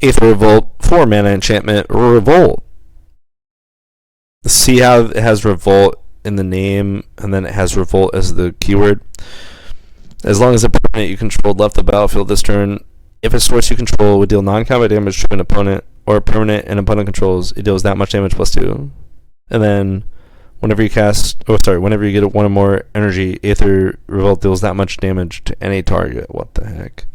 Aether Revolt, 4 mana enchantment, Revolt. See how it has Revolt in the name, and then it has Revolt as the keyword? As long as a permanent you controlled left the battlefield this turn, if a source you control would deal non-combat damage to an opponent, or a permanent an opponent controls, it deals that much damage plus 2. And then whenever you whenever you get one or more energy, Aether Revolt deals that much damage to any target. What the heck?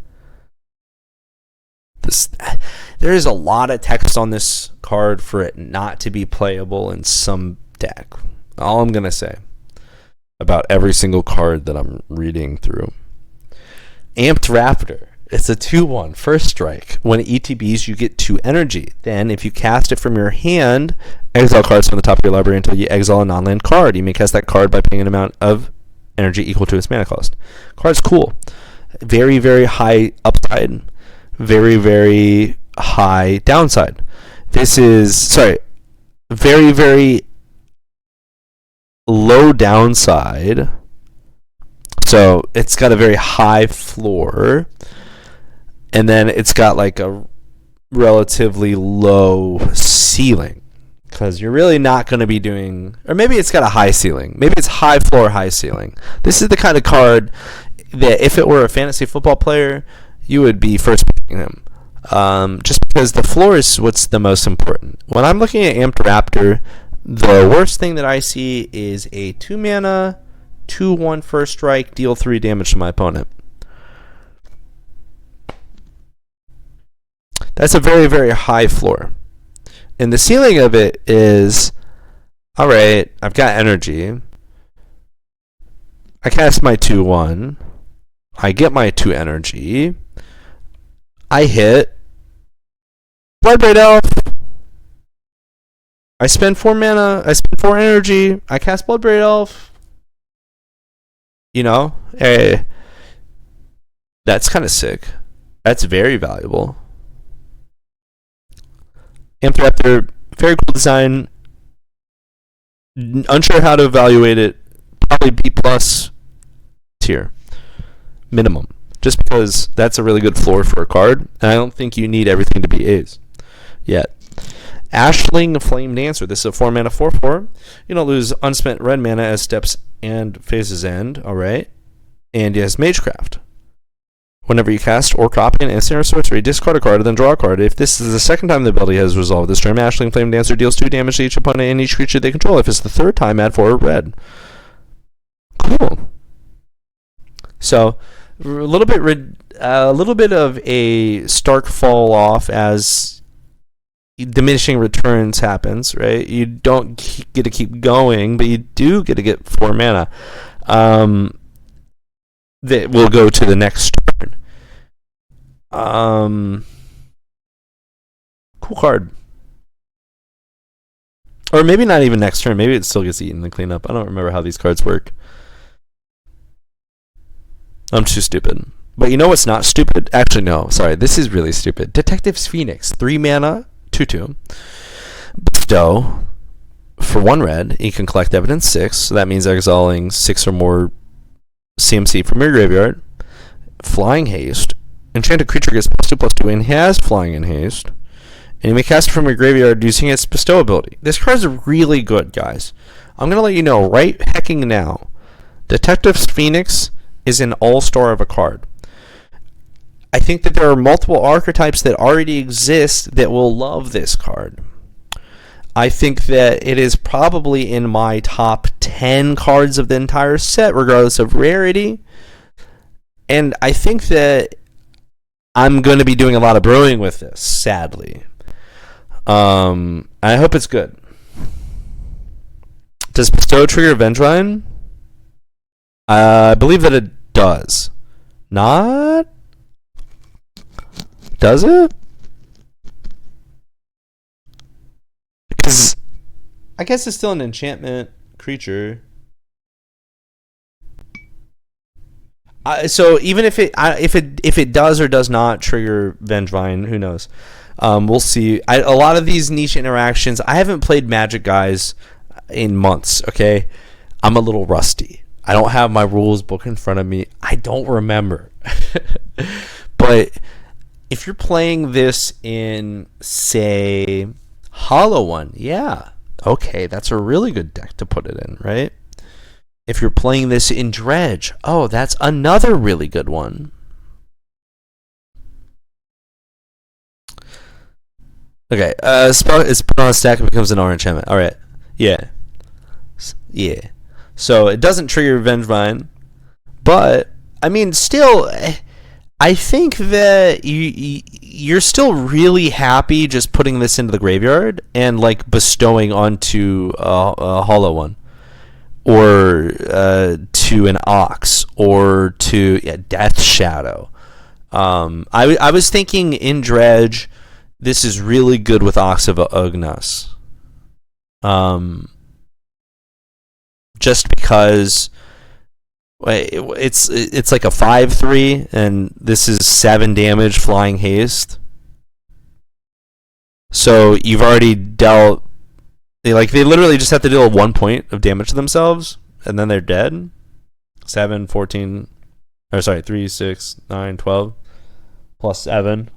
There is a lot of text on this card for it not to be playable in some deck. All I'm going to say about every single card that I'm reading through. Amped Raptor. It's a 2/1 first strike. When it ETBs, you get 2 energy. Then, if you cast it from your hand, exile cards from the top of your library until you exile a non-land card. You may cast that card by paying an amount of energy equal to its mana cost. Card's cool. Very, very high upside. Very, very high downside. This is, very, very low downside. So it's got a very high floor. And then it's got like a relatively low ceiling. Because you're really not going to be doing, or maybe it's got a high ceiling. Maybe it's high floor, high ceiling. This is the kind of card that if it were a fantasy football player, you would be first picking him. Just because the floor is what's the most important. When I'm looking at Amped Raptor, the worst thing that I see is a 2 mana, 2/1 first strike, deal 3 damage to my opponent. That's a very, very high floor. And the ceiling of it is, alright, I've got energy. I cast my 2/1. I get my 2 energy. I hit. Bloodbraid Elf. I spend 4 mana. I spend 4 energy. I cast Bloodbraid Elf. You know? That's kind of sick. That's very valuable. Amped Raptor, very cool design. Unsure how to evaluate it. Probably B+ tier. Minimum. Just because that's a really good floor for a card, and I don't think you need everything to be A's yet. Ashling Flame Dancer. This is a 4 mana 4/4. You don't lose unspent red mana as steps and phases end. Alright. And it has Magecraft. Whenever you cast or copy an instant or sorcery, discard a card and then draw a card. If this is the second time the ability has resolved this turn, Ashling Flame Dancer deals 2 damage to each opponent and each creature they control. If it's the third time, add 4 red. Cool. So, a little bit of a stark fall off as diminishing returns happens, right? You don't get to keep going, but you do get to get 4 mana. That will go to the next turn. Cool card. Or maybe not even next turn. Maybe it still gets eaten in the cleanup. I don't remember how these cards work. I'm too stupid. But you know what's not stupid? Actually, no. Sorry. This is really stupid. Detective's Phoenix. 3 mana, 2/2. Bestow. For 1 red, you can collect evidence 6. So that means exiling 6 or more CMC from your graveyard. Flying Haste. Enchanted creature gets +2/+2 and has Flying and Haste. And you may cast it from your graveyard using its Bestow ability. This card is really good, guys. I'm going to let you know right hecking now. Detective's Phoenix is an all-star of a card. I think that there are multiple archetypes that already exist that will love this card. I think that it is probably in my top 10 cards of the entire set, regardless of rarity. And I think that I'm going to be doing a lot of brewing with this, sadly. I hope it's good. Does Bestow trigger Vengevine? I believe that it does. Not? Does it? Because I guess it's still an enchantment creature. So even if it does or does not trigger Vengevine, who knows? We'll see. A lot of these niche interactions, I haven't played Magic, guys, in months. Okay, I'm a little rusty. I don't have my rules book in front of me. I don't remember. But if you're playing this in, say, Hollow One, yeah, okay, that's a really good deck to put it in, right? If you're playing this in Dredge, oh, that's another really good one. Okay, spell is put on a stack and becomes an orange enchantment. All right, yeah, yeah. So it doesn't trigger Vengevine, but I mean, still, I think that you're still really happy just putting this into the graveyard and like bestowing onto a Hollow One, or to an Ox, or to Death Shadow. I was thinking in Dredge, this is really good with Ox of Ugnas. Just because it's like a 5/3, and this is 7 damage flying haste. So you've already dealt. They literally just have to deal 1 point of damage to themselves, and then they're dead. 7, 14, or sorry, 3, 6, 9, 12, plus 7.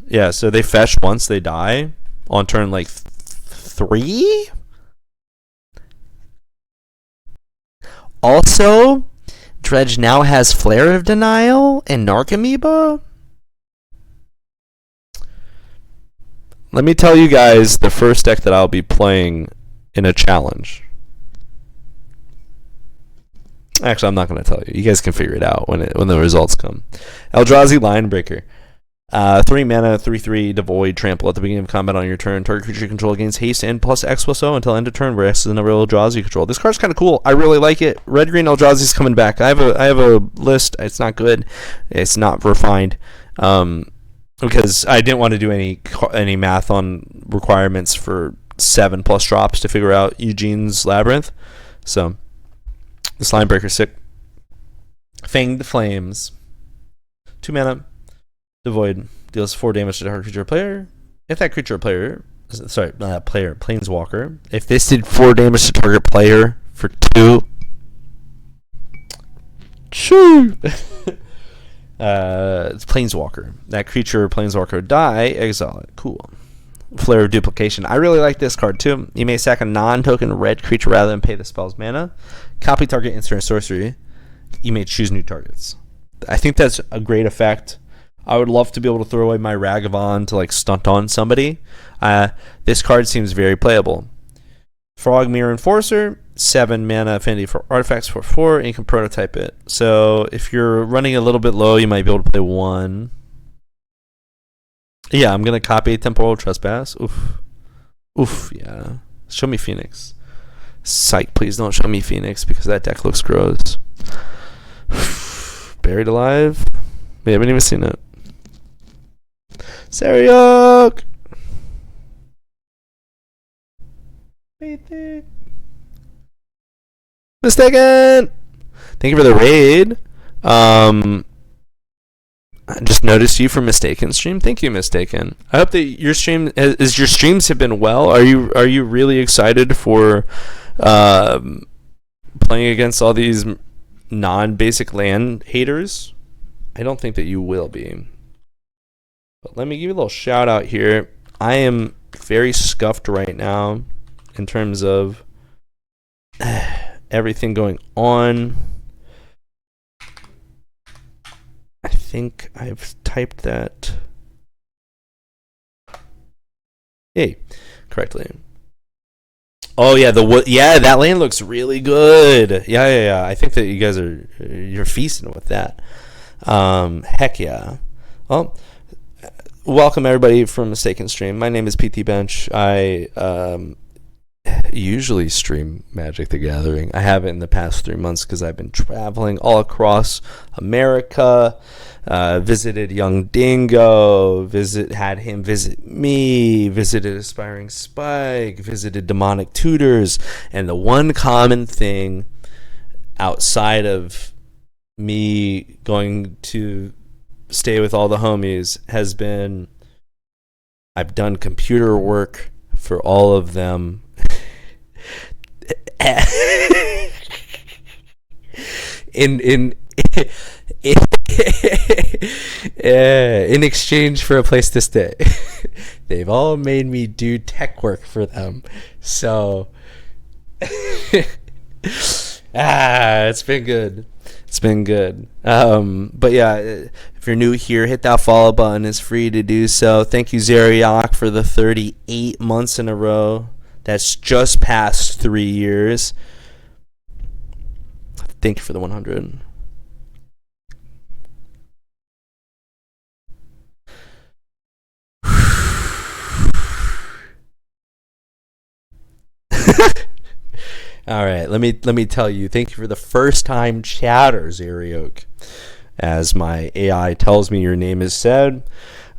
Yeah, so they fetch once, they die on turn 3. Also, Dredge now has Flare of Denial and Narcomoeba. Let me tell you guys the first deck that I'll be playing in a challenge. Actually, I'm not going to tell you. You guys can figure it out when the results come. Eldrazi Linebreaker. 3 mana, 3/3, devoid, trample at the beginning of combat on your turn. Target creature you control gains haste and plus X+O until end of turn, where X is the number of Eldrazi you control. This card's kind of cool. I really like it. Red Green Eldrazi's coming back. I have a list. It's not good. It's not refined. Because I didn't want to do any math on requirements for 7+ drops to figure out Eugene's Labyrinth. So this Linebreaker's sick. Fanged Flames. 2 mana. Devoid, deals 4 damage to target creature or player. If that creature or player, planeswalker. If this did 4 damage to target player for 2, shoo! It's planeswalker. That creature or planeswalker die, exile it. Cool. Flare of Duplication. I really like this card too. You may sack a non-token red creature rather than pay the spell's mana. Copy target instant or sorcery. You may choose new targets. I think that's a great effect. I would love to be able to throw away my Ragavan to stunt on somebody. This card seems very playable. Frogmere Enforcer, 7 mana affinity for artifacts for 4, and you can prototype it. So if you're running a little bit low, you might be able to play 1. Yeah, I'm going to copy Temporal Trespass. Oof, yeah. Show me Phoenix. Psych, please don't show me Phoenix, because that deck looks gross. Buried Alive. We haven't even seen it. Seriok! Mistaken! Thank you for the raid. I just noticed you for Mistaken stream. Thank you, Mistaken. I hope that your streams have been well. Are you really excited for playing against all these non-basic land haters? I don't think that you will be. But let me give you a little shout out here. I am very scuffed right now in terms of everything going on. I think I've typed that correctly. Oh yeah, that land looks really good. Yeah. I think that you guys you're feasting with that. Heck yeah. Well, welcome everybody from Mistaken Stream. My name is PT Bench. I usually stream Magic the Gathering. I haven't in the past 3 months because I've been traveling all across America. Visited Young Dingo, had him visit me, visited Aspiring Spike, visited Demonic Tutors, and the one common thing outside of me going to stay with all the homies has been I've done computer work for all of them. in In exchange for a place to stay. They've all made me do tech work for them. So it's been good. It's been good. But yeah, if you're new here, hit that follow button. It's free to do so. Thank you, Zeriak, for the 38 months in a row. That's just past 3 years. Thank you for the 100. All right, let me tell you. Thank you for the first time chatter, Zeriok. As my AI tells me your name is said.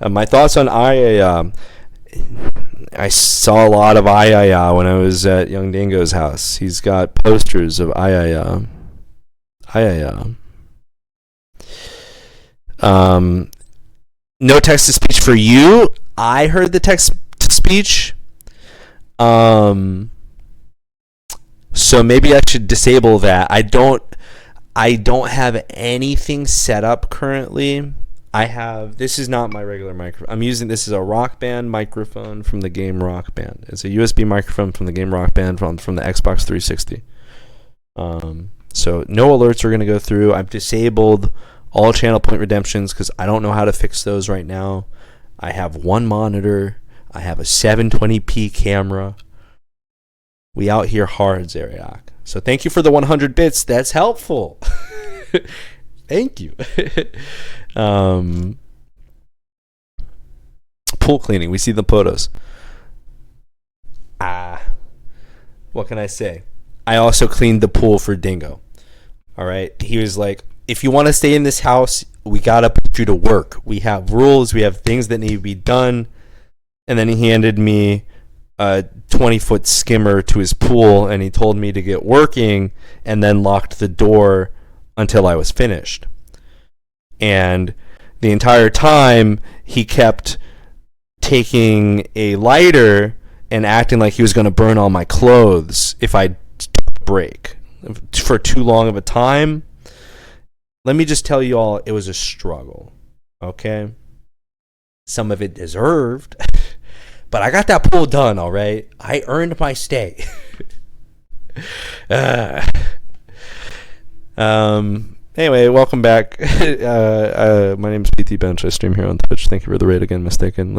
My thoughts on Ayaya. I saw a lot of Ayaya when I was at Young Dingo's house. He's got posters of Ayaya. Ayaya. No text to speech for you. I heard the text to speech. So maybe I should disable that. I don't have anything set up currently. This is not my regular microphone. I'm using this as a Rock Band microphone from the game Rock Band. It's a USB microphone from the game Rock Band from the Xbox 360. So no alerts are going to go through. I've disabled all channel point redemptions because I don't know how to fix those right now. I have one monitor. I have a 720p camera. We out here hard, Zeriak. So thank you for the 100 bits. That's helpful. Thank you. Pool cleaning. We see the photos. What can I say? I also cleaned the pool for Dingo. All right. He was like, if you want to stay in this house, we got to put you to work. We have rules. We have things that need to be done. And then he handed me a 20-foot skimmer to his pool, and he told me to get working and then locked the door until I was finished. And the entire time, he kept taking a lighter and acting like he was going to burn all my clothes if I took a break for too long of a time. Let me just tell you all, it was a struggle, okay? Some of it deserved, but I got that pool done, all right? I earned my stay. Anyway, welcome back. My name is PT Bench. I stream here on Twitch. Thank you for the raid again, Mistaken.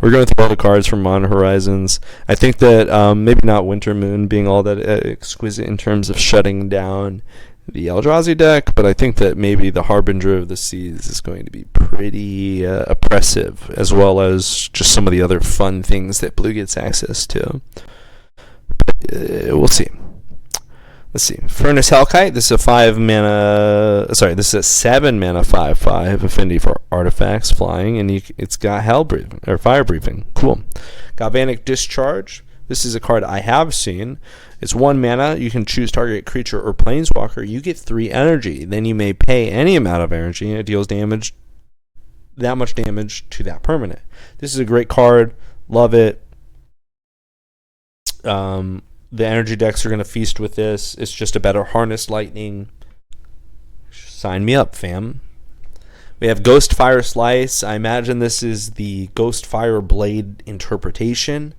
We're going through all the cards from Modern Horizons. I think that maybe not Winter Moon being all that exquisite in terms of shutting down the Eldrazi deck, but I think that maybe the Harbinger of the Seas is going to be pretty oppressive, as well as just some of the other fun things that Blue gets access to. But, we'll see. Let's see. Furnace Hellkite. This is a 7-mana 5/5 affinity for artifacts flying, and it's got Hell Breathing or Fire Breathing. Cool. Galvanic Discharge. This is a card I have seen. It's 1 mana. You can choose target creature or planeswalker. You get 3 energy. Then you may pay any amount of energy, and it deals that much damage to that permanent. This is a great card. Love it. The energy decks are going to feast with this. It's just a better Harness Lightning. Sign me up, fam. We have Ghost Fire Slice. I imagine this is the Ghost Fire Blade interpretation.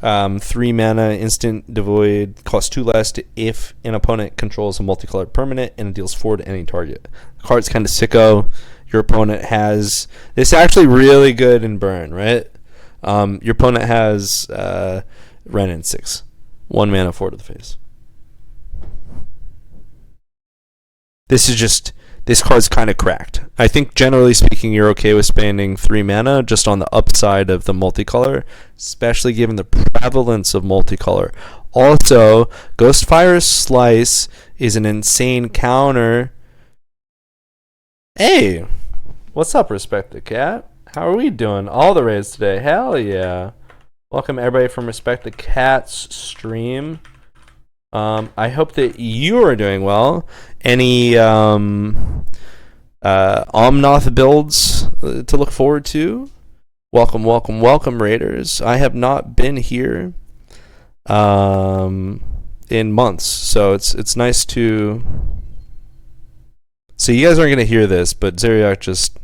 3 mana, instant devoid, costs 2 less if an opponent controls a multicolored permanent, and it deals 4 to any target. The card's kind of sicko. Your opponent has... This is actually really good in burn, right? Your opponent has Renin 6. 1 mana, 4 to the face. This card's kind of cracked. I think generally speaking, you're okay with spending 3 mana just on the upside of the multicolor, especially given the prevalence of multicolor. Also, Ghostfire Slice is an insane counter. Hey, what's up, Respect the Cat? How are we doing? All the raids today. Hell yeah. Welcome everybody from Respect the Cat's stream. I hope that you are doing well. Any Omnoth builds to look forward to? Welcome, welcome, welcome, Raiders. I have not been here in months, so it's nice to So you guys aren't going to hear this, but Zeriak just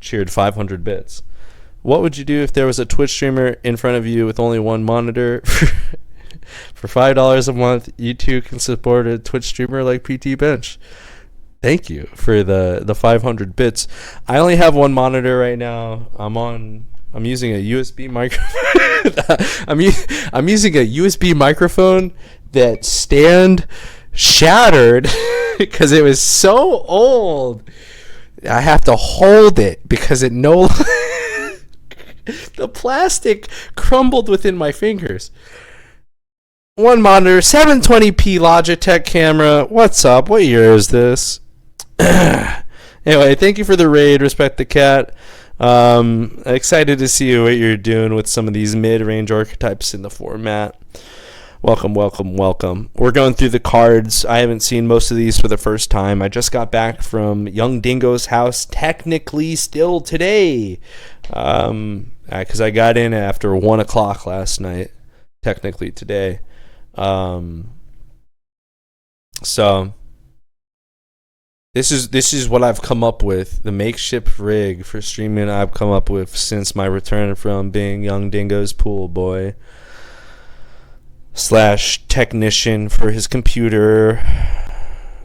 cheered 500 bits. What would you do if there was a Twitch streamer in front of you with only one monitor? For $5 a month, you too can support a Twitch streamer like PT Bench. Thank you for the 500 bits. I only have one monitor right now. I'm using a USB microphone. I'm using a USB microphone that stand shattered because it was so old. I have to hold it because it the plastic crumbled within my fingers. One monitor, 720p Logitech camera. What's up? What year is this? Anyway, thank you for the raid. Respect the cat. Excited to see what you're doing with some of these mid-range archetypes in the format. Welcome. We're going through the cards. I haven't seen most of these for the first time. I just got back from Young Dingo's house, technically still today, because I got in after 1 o'clock last night, technically today. So this is what I've come up with, the makeshift rig for streaming I've come up with since my return from being Young Dingo's pool boy / technician for his computer /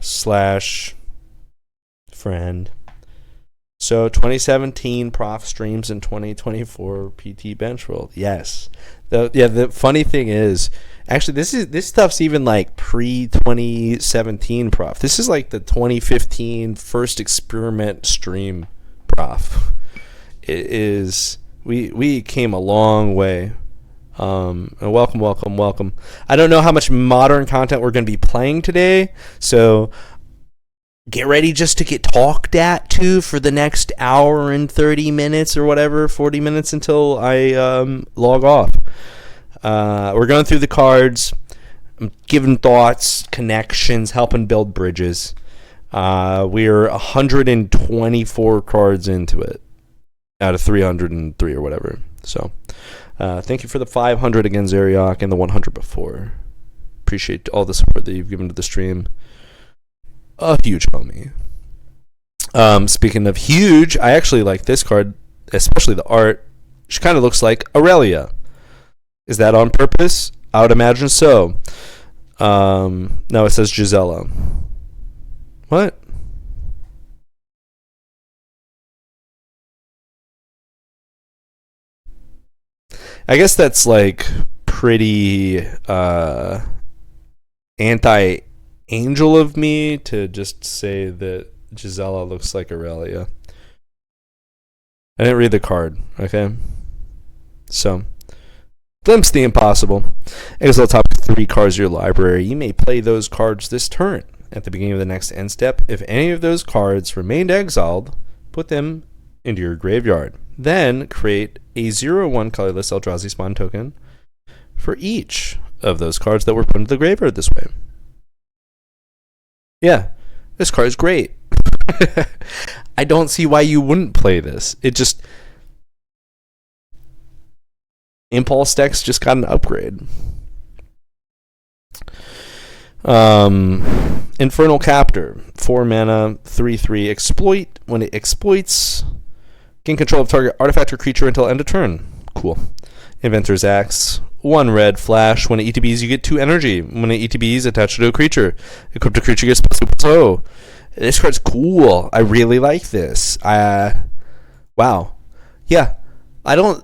friend. So 2017 prof streams in 2024 PT Bench World. Yes. The funny thing is, actually, this stuff's even like pre-2017 prof. This is like the 2015 first experiment stream prof. It is, we came a long way. And welcome. I don't know how much modern content we're going to be playing today, so get ready just to get talked at to for the next hour and 30 minutes or whatever, 40 minutes until I log off. We're going through the cards. I'm giving thoughts, connections, helping build bridges. We're 124 cards into it out of 303 or whatever. So thank you for the 500 again, Zeriak, and the 100 before. Appreciate all the support that you've given to the stream. A huge homie. Speaking of huge, I actually like this card, especially the art. She kind of looks like Aurelia. Is that on purpose? I would imagine so. No, it says Gisela. What? I guess that's like pretty anti-angel of me to just say that Gisela looks like Aurelia. I didn't read the card, okay? So, glimpse the impossible. Exile top 3 cards of your library. You may play those cards this turn. At the beginning of the next end step, if any of those cards remained exiled, put them into your graveyard. Then create a 0/1 colorless Eldrazi spawn token for each of those cards that were put into the graveyard this way. Yeah, this card is great. I don't see why you wouldn't play this. It just... Impulse decks just got an upgrade. Infernal Captor, 4 mana, 3/3, exploit. When it exploits, gain control of target artifact or creature until end of turn. Cool. Inventor's Axe, 1 red, flash. When it ETBs, you get 2 energy. When it ETBs, attached to a creature. Equipped a creature gets +2/+0. This card's cool. I really like this. Wow. Yeah. I don't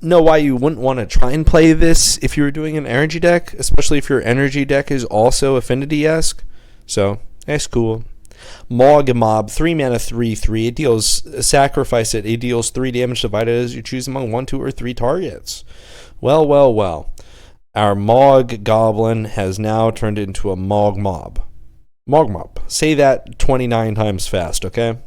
know why you wouldn't want to try and play this if you were doing an energy deck, especially if your energy deck is also Affinity-esque. So, that's cool. Mog Mob, 3 mana, 3/3. It deals, sacrifice it. It deals 3 damage divided as you choose among 1, 2, or 3 targets. Well. Our Mog Goblin has now turned into a Mog Mob. Mog Mob. Say that 29 times fast, okay?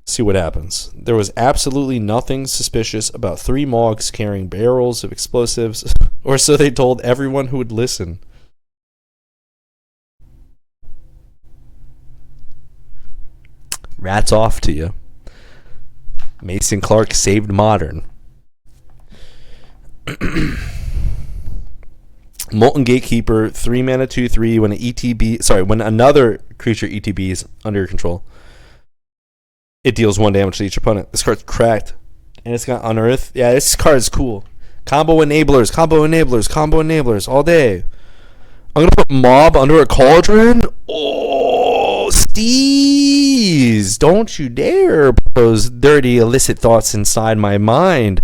See what happens. There was absolutely nothing suspicious about 3 Mogs carrying barrels of explosives, or so they told everyone who would listen. Rats off to you. Mason Clark saved Modern. Molten Gatekeeper, 3 mana, 2/3. When another creature ETBs under your control. It deals 1 damage to each opponent. This card's cracked. And it's got Unearth. Yeah, this card is cool. Combo enablers, combo enablers, combo enablers all day. I'm going to put Mob under a Cauldron. Oh, Steez. Don't you dare put those dirty, illicit thoughts inside my mind.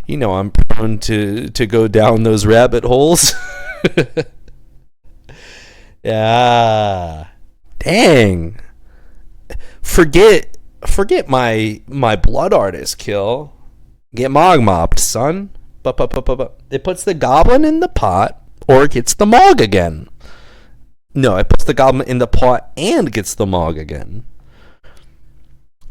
You know I'm prone to go down those rabbit holes. Yeah. Dang. Forget my Blood Artist kill. Get Mog mobbed, son. It puts the Goblin in the pot, or it gets the Mog again. No, it puts the Goblin in the pot and gets the Mog again.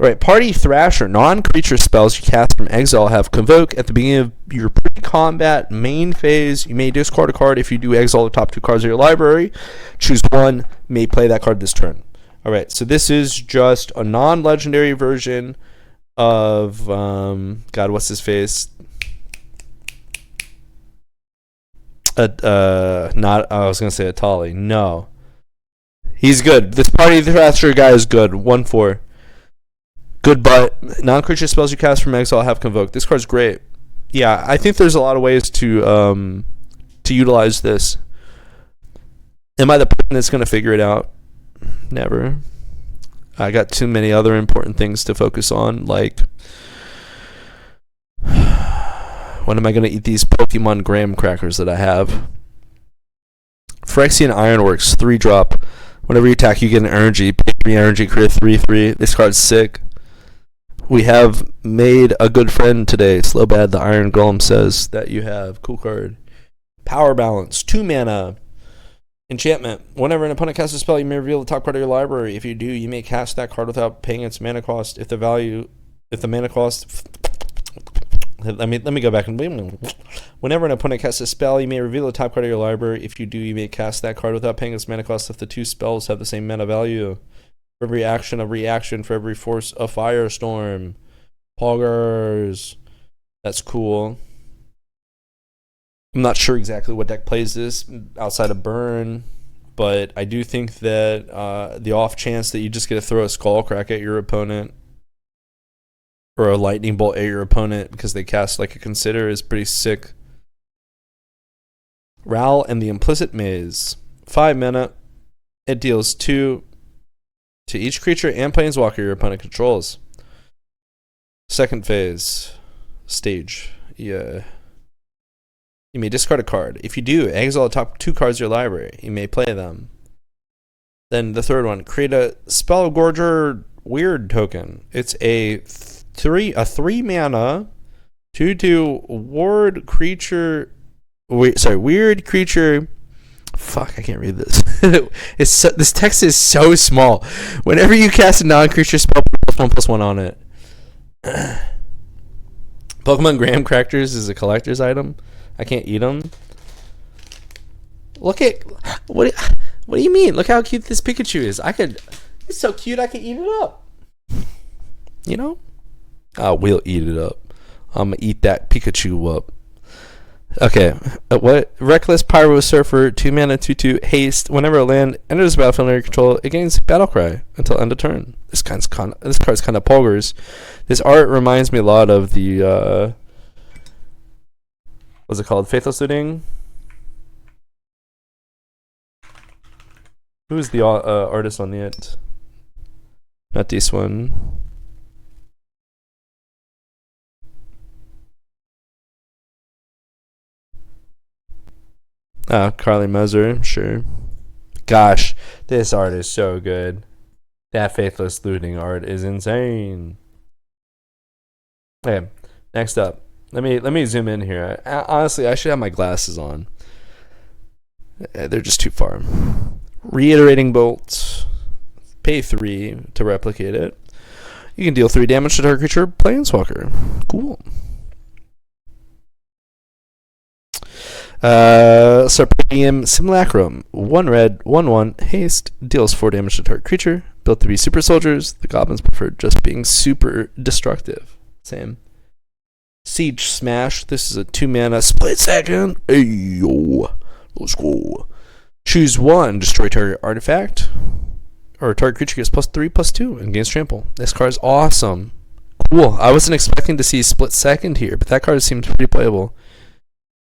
Alright, Party Thrasher. Non-creature spells you cast from exile have Convoke. At the beginning of your pre-combat main phase, you may discard a card. If you do, exile the top 2 cards of your library. Choose one. You may play that card this turn. Alright, so this is just a non-legendary version of... God, what's his face? I was going to say Atali. No. He's good. This Party Thrasher guy is good. 1/4. Good, but non-creature spells you cast from exile have Convoke. This card's great. Yeah, I think there's a lot of ways to utilize this. Am I the person that's going to figure it out? Never. I got too many other important things to focus on, like when am I going to eat these Pokemon graham crackers that I have? Phyrexian Ironworks, 3-drop. Whenever you attack, you get an energy. Pay 3 energy, create 3/3. This card's sick. We have made a good friend today. Slowbad the Iron Golem says that you have. Cool card. Power Balance, 2 mana. Enchantment. Whenever an opponent casts a spell, you may reveal the top card of your library. If you do, you may cast that card without paying its mana cost. If the mana cost... Let me go back and... Whenever an opponent casts a spell, you may reveal the top card of your library. If you do, you may cast that card without paying its mana cost if the 2 spells have the same mana value. For every action, a reaction. For every force, a firestorm. Poggers. That's cool. I'm not sure exactly what deck plays this outside of Burn, but I do think that the off chance that you just get to throw a Skullcrack at your opponent or a Lightning Bolt at your opponent because they cast like a Consider is pretty sick. Ral and the Implicit Maze. 5 mana. It deals 2 to each creature and planeswalker your opponent controls. Second phase. Stage. Yeah. You may discard a card. If you do, exile the top 2 cards of your library. You may play them. Then the third one. Create a Spell Gorger Weird token. It's a 3 mana 2/2 ward creature... weird creature... Fuck, I can't read this. This text is so small. Whenever you cast a non-creature spell, +1/+1 on it. Pokemon Graham Crackers is a collector's item. I can't eat them. Look at... What do you mean? Look how cute this Pikachu is. It's so cute I can eat it up. You know? I will eat it up. I'm going to eat that Pikachu up. Okay, what? Reckless Pyro Surfer, 2 mana, 2/2 haste. Whenever a land enters the battlefield under your control, it gains Battle Cry until end of turn. This card's kind of poggers. This art reminds me a lot of the what's it called? Faithless Looting. Who's the artist on it? Not this one. Carly Moser, sure. Gosh, this art is so good. That Faithless Looting art is insane. Okay, next up. Let me zoom in here. Honestly, I should have my glasses on. They're just too far. Reiterating Bolt. Pay 3 to replicate it. You can deal 3 damage to target creature, Planeswalker. Cool. Serpentium Simulacrum. 1 red, 1/1 haste, deals 4 damage to target creature. Built to be super soldiers. The goblins prefer just being super destructive. Same. Siege Smash. This is a 2 mana split second. Ayo. Let's go. Choose 1. Destroy target artifact. or target creature gets +3/+2 and gains trample. This card is awesome. Cool. I wasn't expecting to see split second here, but that card seems pretty playable.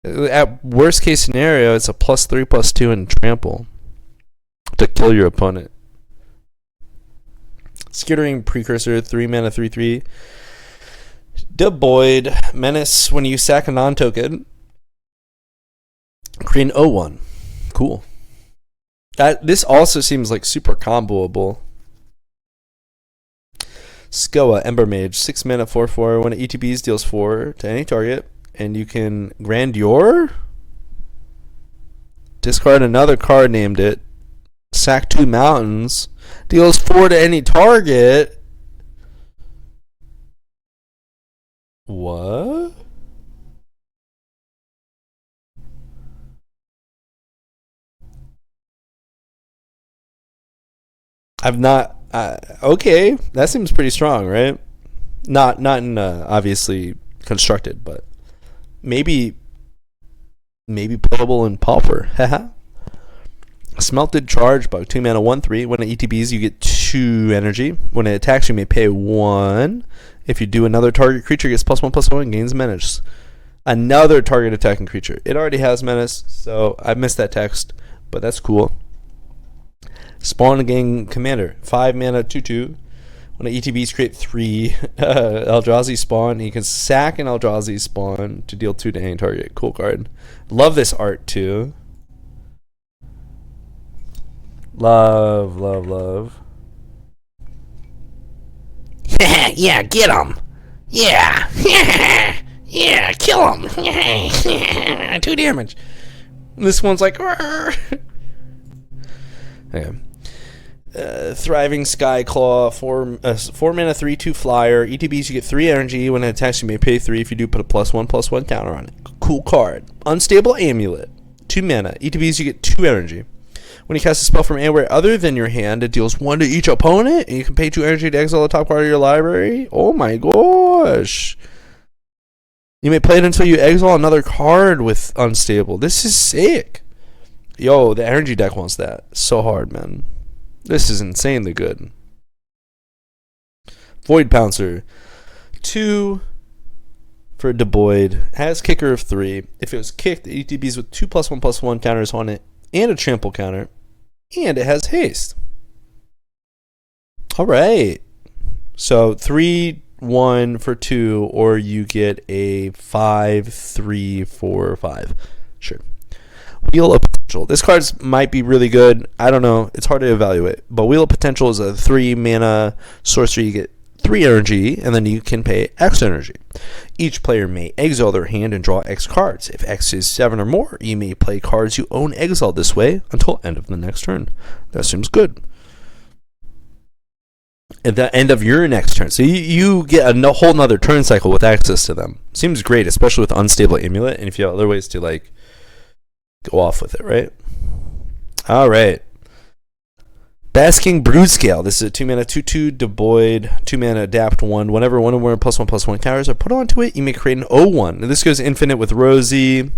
At worst case scenario, it's a +3/+2 and trample to kill your opponent. Skittering Precursor, 3 mana, 3/3. Devoid Menace. When you sack a non-token, create an 0/1. Cool. This also seems like super comboable. Skoa, Ember Mage, 6 mana, 4/4. When it ETBs, deals 4 to any target, and you can Grandeur, discard another card named it, sack 2 mountains, deals 4 to any target. What? I've not. Okay, that seems pretty strong, right? Not in obviously constructed, but maybe playable in Pauper. Haha. Smelted Charge Bug, 2 mana, 1/3. When it ETBs, you get 2 energy. When it attacks, you may pay 1. If you do, another target creature gets +1/+1 and gains menace. Another target attacking creature. It already has menace, so I missed that text, but that's cool. Spawn Gang Commander, 5 mana, 2/2. When it ETBs, create 3 Eldrazi spawn. You can sack an Eldrazi spawn to deal 2 to any target. Cool card. Love this art too. Love, love, love. Yeah, get him. Yeah. Yeah, kill him. 2 damage. This one's like, okay. Thriving Skyclaw, 4 mana, 3/2 flyer. ETBs, you get 3 energy. When it attacks, you may pay 3. If you do, put a +1/+1 counter on it. Cool card. Unstable Amulet, 2 mana. ETBs, you get 2 energy. When you cast a spell from anywhere other than your hand, it deals 1 to each opponent, and you can pay 2 energy to exile the top card of your library. Oh my gosh. You may play it until you exile another card with Unstable. This is sick. Yo, the energy deck wants that so hard, man. This is insanely good. Void Pouncer, 2 for Devoid. Has kicker of 3. If it was kicked, it ETBs with 2 +1/+1 counters on it and a trample counter, and it has haste. All right. So 3/1 for 2, or you get a 5/3/4/5. Sure. Wheel of Potential. This card might be really good. I don't know. It's hard to evaluate. But Wheel of Potential is a 3 mana sorcery. You get 3 energy, and then you can pay X energy. Each player may exile their hand and draw X cards. If X is 7 or more, you may play cards you own exiled this way until end of the next turn. That seems good. At the end of your next turn. So you get a whole nother turn cycle with access to them. Seems great, especially with Unstable Amulet, and if you have other ways to like go off with it, right? All right. Basking Brood-Scale. This is a 2 mana, 2/2 Devoid, 2 mana, adapt 1. Whenever one or more +1/+1 counters are put onto it, you may create an 0/1. And this goes infinite with Rosie.